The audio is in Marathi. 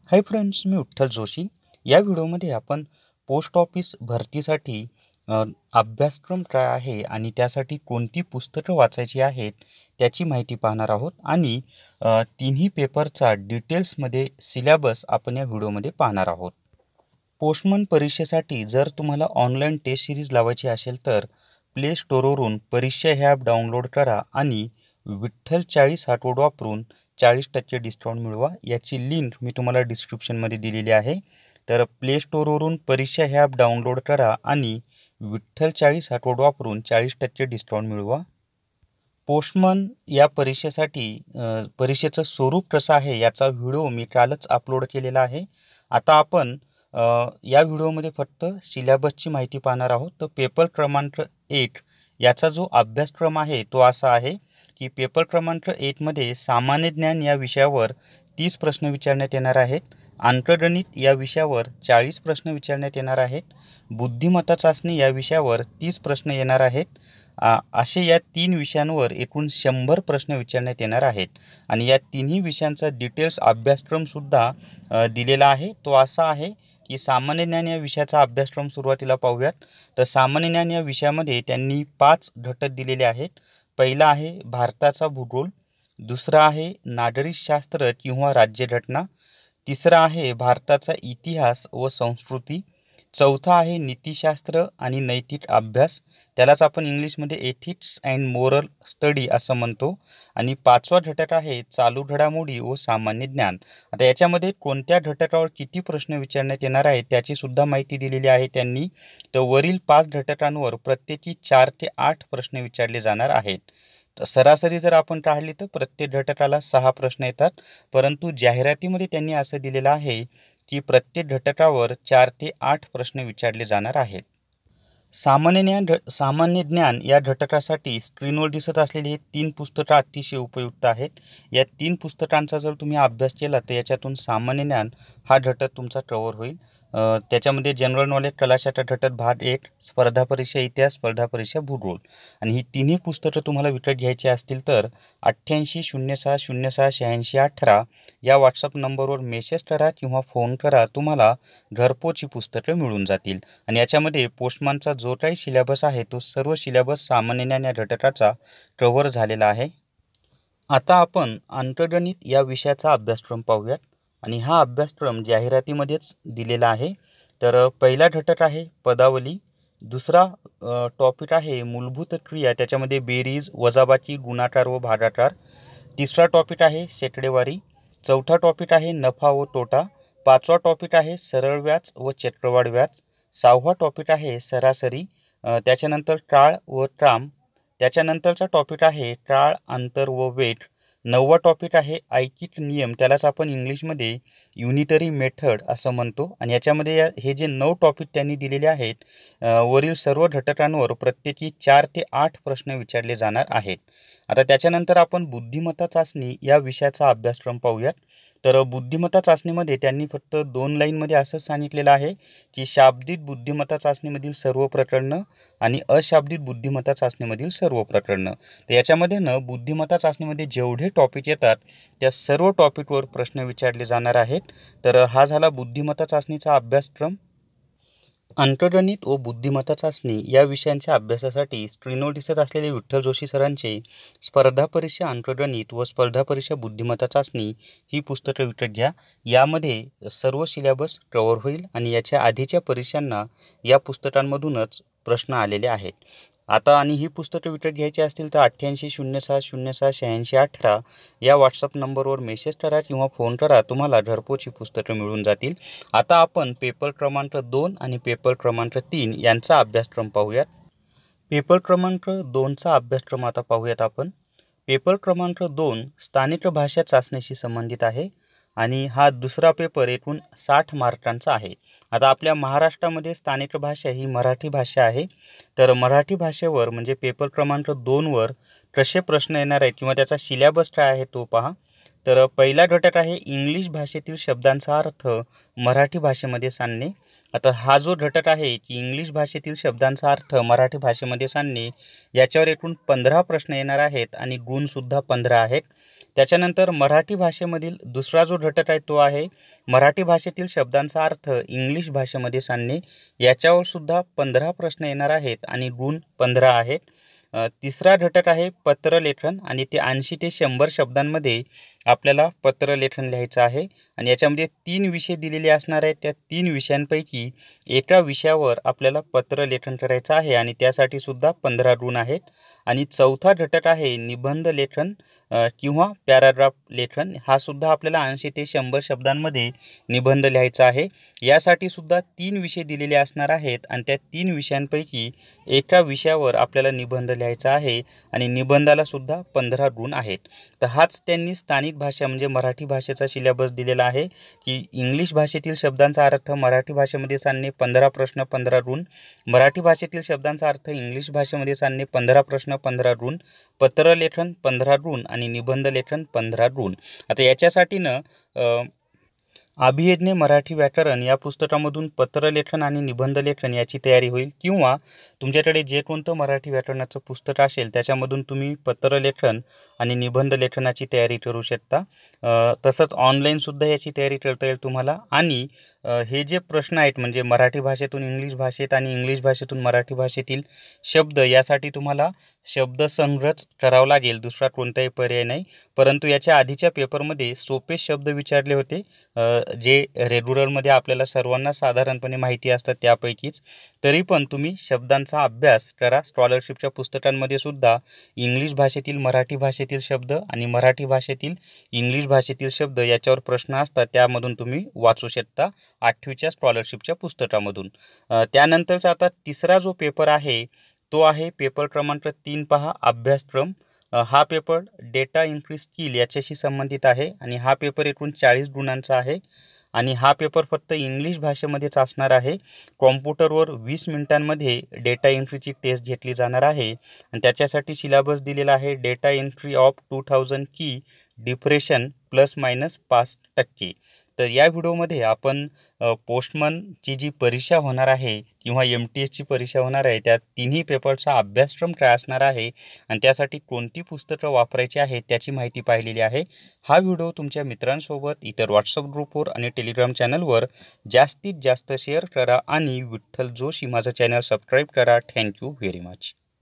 हाय फ्रेंड्स, मी विठ्ठल जोशी. या व्हिडिओमध्ये आपण पोस्ट ऑफिस भरतीसाठी अभ्यासक्रम काय आहे आणि त्यासाठी कोणती पुस्तकं वाचायची आहेत त्याची माहिती पाहणार आहोत. आणि तिन्ही पेपरचा डिटेल्समध्ये सिलेबस आपण या व्हिडिओमध्ये पाहणार आहोत. पोस्टमन परीक्षेसाठी जर तुम्हाला ऑनलाईन टेस्ट सिरीज लावायची असेल तर प्ले स्टोअरवरून परीक्षा हे ॲप डाउनलोड करा आणि विठ्ठल 40 हा कोड वापरून 40% डिस्काउंट मिळवा. याची लिंक मी तुम्हाला डिस्क्रिप्शनमध्ये दिलेली आहे. तर प्ले स्टोअरवरून परीक्षा हे ॲप डाउनलोड करा आणि विठ्ठल 40 हा कोड वापरून 40% डिस्काउंट मिळवा. पोस्टमन या परीक्षेसाठी परीक्षेचं स्वरूप कसं आहे याचा व्हिडिओ मी कालच अपलोड केलेला आहे. आता आपण या व्हिडिओमध्ये फक्त सिलेबसची माहिती पाहणार आहोत. तर पेपर क्रमांक 8 याचा जो अभ्यासक्रम आहे तो असा आहे की पेपर क्रमांक 8मध्ये सामान्य ज्ञान या विषयावर 30 प्रश्न विचारण्यात येणार आहेत. अंकगणित या विषयावर 40 प्रश्न विचारण्यात येणार आहेत. बुद्धिमत्ता चाचणी या विषयावर 30 प्रश्न येणार आहेत. असे या 3 विषयांवर एकूण 100 प्रश्न विचारण्यात येणार आहेत. आणि या तिन्ही विषयांचा डिटेल्स अभ्यासक्रमसुद्धा दिलेला आहे. तो असा आहे की सामान्य ज्ञान या विषयाचा अभ्यासक्रम सुरुवातीला पाहूयात. तर सामान्य ज्ञान या विषयामध्ये त्यांनी 5 घटक दिलेले आहेत. पहिला आहे भारताचा भूगोल, दुसरा आहे नागरिकशास्त्र किंवा राज्यघटना, तिसरा आहे भारताचा इतिहास व संस्कृती, चौथा आहे नीतिशास्त्र आणि नैतिक अभ्यास, त्यालाच आपण इंग्लिशमध्ये एथिक्स अँड मोरल स्टडी असं म्हणतो, आणि पाचवा घटक आहे चालू घडामोडी व सामान्य ज्ञान. आता याच्यामध्ये कोणत्या घटकावर किती प्रश्न विचारण्यात येणार आहे त्याची सुद्धा माहिती दिलेली आहे त्यांनी. तर वरील 5 घटकांवर प्रत्येकी 4 ते 8 प्रश्न विचारले जाणार आहेत. तर सरासरी जर आपण काढली तर प्रत्येक घटकाला 6 प्रश्न येतात. परंतु जाहिरातीमध्ये त्यांनी असं दिलेलं आहे की प्रत्येक घटकावर 4 ते 8 प्रश्न विचारले जाणार आहेत. सामान्य ज्ञान या घटकासाठी स्क्रीनवर दिसत असलेली हे 3 पुस्तकं अतिशय उपयुक्त आहेत. या 3 पुस्तकांचा जर तुम्ही अभ्यास केला तर याच्यातून सामान्य ज्ञान हा घटक तुमचा कव्हर होईल. त्याच्यामध्ये जनरल नॉलेज कलाशाखा घटक भाग 1, स्पर्धा परीक्षा इतिहास, स्पर्धा परीक्षा भूगोल, आणि ही तिन्ही पुस्तकं तुम्हाला विकत घ्यायची असतील तर 8806068618 या व्हॉट्सअप नंबरवर मेसेज करा किंवा फोन करा. तुम्हाला घरपोच ही पुस्तकं मिळून जातील. आणि याच्यामध्ये पोस्टमनचा जो काही सिलेबस आहे तो सर्व सिलेबस सामान्य ज्ञान या घटकाचा कव्हर झालेला आहे. आता आपण अंकगणित या विषयाचा अभ्यासक्रम पाहूयात. आणि हा अभ्यासक्रम जाहिरातीमध्येच दिलेला आहे. तर पहिला घटक आहे पदावली, दुसरा टॉपिक आहे मूलभूत क्रिया, त्याच्यामध्ये बेरीज, वजाबाकी, गुणाकार व भागाकार, तिसरा टॉपिक आहे शेकडेवारी, चौथा टॉपिक आहे नफा व तोटा, पाचवा टॉपिक आहे सरळ व्याज व चक्रवाढ व्याज, सहावा टॉपिक आहे सरासरी, त्याच्यानंतर काळ व ट्राम, त्याच्यानंतरचा टॉपिक आहे काळ, अंतर व वेग, नववा टॉपिक आहे ऐकिक नियम, त्यालाच आपण इंग्लिशमध्ये युनिटरी मेथड असं म्हणतो. आणि याच्यामध्ये हे जे 9 टॉपिक त्यांनी दिलेले आहेत, वरील सर्व घटकांवर प्रत्येकी 4 ते 8 प्रश्न विचारले जाणार आहेत. आता त्याच्यानंतर आपण बुद्धिमत्ता चाचणी या विषयाचा अभ्यासक्रम पाहूयात. तर बुद्धिमत्ता चाचणीमध्ये त्यांनी फक्त 2 लाईनमध्ये असं सांगितलेलं आहे की शाब्दिक बुद्धिमत्ता चाचणीमधील सर्व प्रकरणं आणि अशाब्दिक बुद्धिमत्ता चाचणीमधील सर्व प्रकरणं. तर याच्यामध्ये बुद्धिमत्ता चाचणीमध्ये जेवढे टॉपिक येतात त्या सर्व टॉपिकवर प्रश्न विचारले जाणार आहेत. तर हा झाला बुद्धिमत्ता चाचणीचा अभ्यासक्रम. अंकगणित व बुद्धिमत्ता चाचणी या विषयांच्या अभ्यासासाठी स्क्रीनवर दिसत असलेले विठ्ठल जोशी सरांचे स्पर्धा परीक्षा अंकगणित व स्पर्धा परीक्षा बुद्धिमत्ता चाचणी ही पुस्तकं विकत घ्या. यामध्ये सर्व सिलेबस कव्हर होईल आणि याच्या आधीच्या परीक्षांना या पुस्तकांमधूनच प्रश्न आलेले आहेत. आता आणि ही पुस्तकं विकत घ्यायची असतील तर 8806068618 या व्हॉट्सअप नंबरवर मेसेज करा किंवा फोन करा. तुम्हाला घरपोच ही पुस्तकं मिळून जातील. आता आपण पेपर क्रमांक 2 आणि पेपर क्रमांक 3 यांचा अभ्यासक्रम पाहूयात. पेपर क्रमांक 2चा अभ्यासक्रम आता पाहूयात आपण. पेपर क्रमांक 2 स्थानिक भाषा चाचणीशी संबंधित आहे आणि हा दुसरा पेपर एकूण 60 मार्कांचा आहे. आता आपल्या महाराष्ट्रामध्ये स्थानिक भाषा ही मराठी भाषा आहे. तर मराठी भाषेवर म्हणजे पेपर क्रमांक 2वर कसे प्रश्न येणार आहेत किंवा त्याचा सिलेबस काय आहे तो पहा. तर पहिला घटक आहे इंग्लिश भाषेतील शब्दांचा अर्थ मराठी भाषेमध्ये सांगणे. आता हा जो घटक आहे की इंग्लिश भाषेतील शब्दांचा अर्थ मराठी भाषेमध्ये सांगणे, याच्यावर एकूण 15 प्रश्न येणार आहेत आणि गुणसुद्धा 15 आहेत. त्याच्यानंतर मराठी भाषेमधील दुसरा जो घटक आहे तो आहे मराठी भाषेतील शब्दांचा अर्थ इंग्लिश भाषेमध्ये सांगणे. याच्यावर सुद्धा 15 प्रश्न येणार आहेत आणि गुण 15 आहेत. तिसरा घटक आहे पत्रलेखन आणि ते 80 ते 100 शब्दांमध्ये आपल्याला पत्रलेखन लिहायचं आहे आणि याच्यामध्ये 3 विषय दिलेले असणार आहेत. त्या 3 विषयांपैकी एका विषयावर आपल्याला पत्रलेखन करायचं आहे आणि त्यासाठी सुद्धा 15 गुण आहेत. आणि चौथा घटक आहे निबंध लेखन किंवा पॅराग्राफ लेखन. हा सुद्धा आपल्याला 80 ते 100 शब्दांमध्ये निबंध लिहायचा आहे. यासाठी सुद्धा 3 विषय दिलेले असणार आहेत आणि त्या 3 विषयांपैकी एका विषयावर आपल्याला निबंध लिहायचा आहे आणि निबंधाला सुद्धा 15 गुण आहेत. तर हाच त्यांनी स्थानिक भाषा म्हणजे मराठी भाषेचा सिलेबस दिलेला आहे की इंग्लिश भाषेतील शब्दांचा अर्थ मराठी भाषेमध्ये सांगणे 15 प्रश्न 15 गुण, मराठी भाषेतील शब्दांचा अर्थ इंग्लिश भाषेमध्ये सांगणे 15 प्रश्न 15 गुण, पत्रलेखन 15 गुण आणि निबंध लेखन 15 गुण. आता याच्यासाठी अभियज्ञ मराठी व्याकरण या पुस्तकामधून पत्रलेखन आणि निबंध लेखन याची तयारी होईल किंवा तुमच्याकडे जे कोणतं मराठी व्याकरणाचं पुस्तक असेल त्याच्यामधून तुम्ही पत्रलेखन आणि निबंध लेखनाची तयारी करू शकता. तसंच ऑनलाईनसुद्धा याची तयारी करता येईल तुम्हाला. आणि हे जे प्रश्न आहेत म्हणजे मराठी भाषेतून इंग्लिश भाषेत आणि इंग्लिश भाषेतून मराठी भाषेतील शब्द, यासाठी तुम्हाला शब्दसंग्रहच करावं लागेल, दुसरा कोणताही पर्याय नाही. परंतु याच्या आधीच्या पेपरमध्ये सोपे शब्द विचारले होते जे रेग्युलरमध्ये आपल्याला सर्वांना साधारणपणे माहिती असतात त्यापैकीच. तरी पण तुम्ही शब्दांचा अभ्यास करा. स्कॉलरशिपच्या पुस्तकांमध्ये सुद्धा इंग्लिश भाषेतील मराठी भाषेतील शब्द आणि मराठी भाषेतील इंग्लिश भाषेतील शब्द याच्यावर प्रश्न असतात, त्यामधून तुम्ही वाचू शकता 8वीच्या स्कॉलरशिपच्या पुस्तकामधून. त्यानंतरचा आता तिसरा जो पेपर आहे तो आहे पेपर क्रमांक 3 पहा, अभ्यासक्रम. हा पेपर डेटा एंट्री स्किल याच्याशी संबंधित आहे आणि हा पेपर एकूण 40 गुणांचा आहे आणि हा पेपर फक्त इंग्लिश भाषेमध्येच असणार आहे. कॉम्प्युटरवर 20 मिनिटांमध्ये डेटा एंट्रीची टेस्ट घेतली जाणार आहे आणि त्याच्यासाठी सिलेबस दिलेला आहे डेटा एंट्री ऑफ 2000 की डिप्रेशन ±5%. तर या व्हिडिओमध्ये आपण पोस्टमनची जी परीक्षा होणार आहे किंवा MTSची परीक्षा होणार आहे त्या तिन्ही पेपरचा अभ्यासक्रम काय असणार आहे आणि त्यासाठी कोणती पुस्तकं वापरायची आहेत त्याची माहिती पाहिलेली आहे. हा व्हिडिओ तुमच्या मित्रांसोबत इतर व्हॉट्सअप ग्रुपवर आणि टेलिग्राम चॅनलवर जास्तीत जास्त शेअर करा आणि विठ्ठल जोशी माझं चॅनल सबस्क्राईब करा. Thank you very much.